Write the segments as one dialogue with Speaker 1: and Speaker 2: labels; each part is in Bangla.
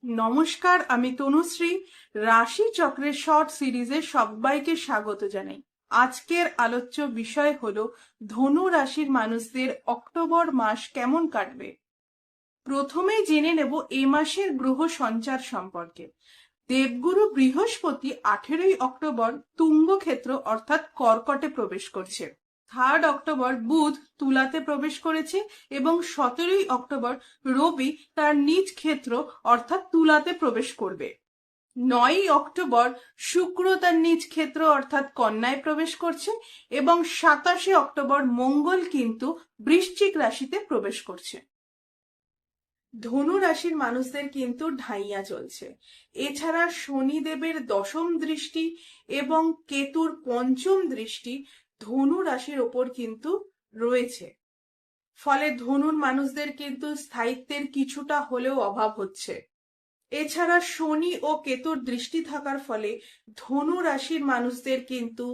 Speaker 1: নমস্কার, আমি তনুশ্রী। রাশি চক্রের শর্ট সিরিজে সবাইকে স্বাগত জানাই। আজকের আলোচ্য বিষয় হলো ধনু রাশির মানুষদের অক্টোবর মাস কেমন কাটবে। প্রথমেই জেনে নেব এই মাসের গ্রহ সঞ্চার সম্পর্কে। দেবগুরু বৃহস্পতি 18ই অক্টোবর তুঙ্গ ক্ষেত্র অর্থাৎ কর্কটে প্রবেশ করছে। 3 অক্টোবর বুধ তুলাতে প্রবেশ করেছে এবং 17ই অক্টোবর রবি তার নিজ ক্ষেত্র অর্থাৎ তুলাতে প্রবেশ করবে। 9ই অক্টোবর শুক্র তার নিজ ক্ষেত্র অর্থাৎ কন্যায় প্রবেশ করছে এবং 27শে অক্টোবর মঙ্গল কিন্তু বৃশ্চিক রাশিতে প্রবেশ করছে। ধনু রাশির মানুষদের কিন্তু ঢাইয়া চলছে। এছাড়া শনিদেবের দশম দৃষ্টি এবং কেতুর পঞ্চম দৃষ্টি ধনু রাশির ওপর কিন্তু রয়েছে। ফলে ধনুর মানুষদের কিন্তু স্থায়িত্বের কিছুটা হলেও অভাব হচ্ছে। এছাড়া শনি ও কেতুর দৃষ্টি থাকার ফলে ধনু রাশির মানুষদের কিন্তু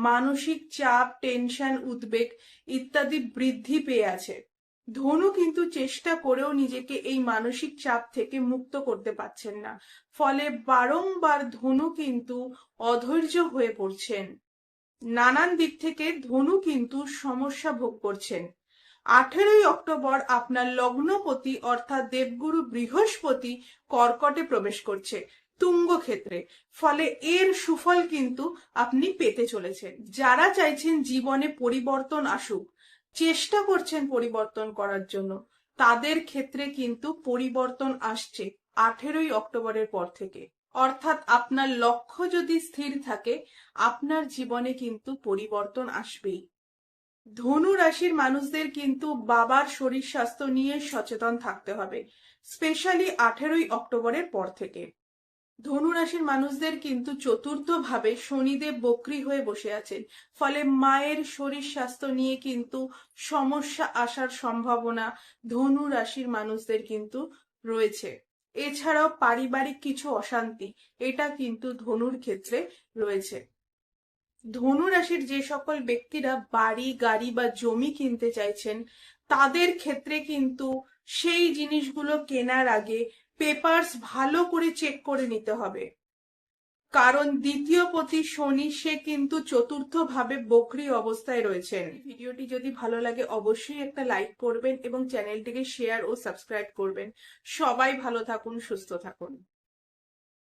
Speaker 1: মানসিক চাপ, টেনশন, উদ্বেগ ইত্যাদি বৃদ্ধি পেয়ে আছে। ধনু কিন্তু চেষ্টা করেও নিজেকে এই মানসিক চাপ থেকে মুক্ত করতে পারছেন না। ফলে বারংবার ধনু কিন্তু অধৈর্য হয়ে পড়ছেন। নানান দিক থেকে ধনু কিন্তু সমস্যা ভোগ করছেন। 18ই অক্টোবর আপনার লগ্নপতি অর্থাৎ দেবগুরু বৃহস্পতি কর্কটে প্রবেশ করছে তুঙ্গ ক্ষেত্রে। ফলে এর সুফল কিন্তু আপনি পেতে চলেছেন। যারা চাইছেন জীবনে পরিবর্তন আসুক, চেষ্টা করছেন পরিবর্তন করার জন্য, তাদের ক্ষেত্রে কিন্তু পরিবর্তন আসছে 18ই অক্টোবরের পর থেকে। অর্থাৎ আপনার লক্ষ্য যদি স্থির থাকে, আপনার জীবনে কিন্তু পরিবর্তন আসবেই। ধনু রাশির মানুষদের কিন্তু বাবার শরীর স্বাস্থ্য নিয়ে সচেতন থাকতে হবে, স্পেশালি 18ই অক্টোবরের পর থেকে। ধনু রাশির মানুষদের কিন্তু চতুর্থ ভাবে শনিদেব বক্রী হয়ে বসে আছেন। ফলে মায়ের শরীর স্বাস্থ্য নিয়ে কিন্তু সমস্যা আসার সম্ভাবনা ধনু রাশির মানুষদের কিন্তু রয়েছে। এছাড়াও পারিবারিক কিছু অশান্তি, এটা কিন্তু ধনুর ক্ষেত্রে রয়েছে। ধনু রাশির যে সকল ব্যক্তিরা বাড়ি, গাড়ি বা জমি কিনতে চাইছেন, তাদের ক্ষেত্রে কিন্তু সেই জিনিসগুলো কেনার আগে পেপারস ভালো করে চেক করে নিতে হবে। কারণ দ্বিতীয় পতি শনি সে কিন্তু চতুর্থ ভাবে বক্রী অবস্থায় রয়েছেন। ভিডিওটি যদি ভালো লাগে অবশ্যই একটা লাইক করবেন এবং চ্যানেলটিকে শেয়ার ও সাবস্ক্রাইব করবেন। সবাই ভালো থাকুন, সুস্থ থাকুন।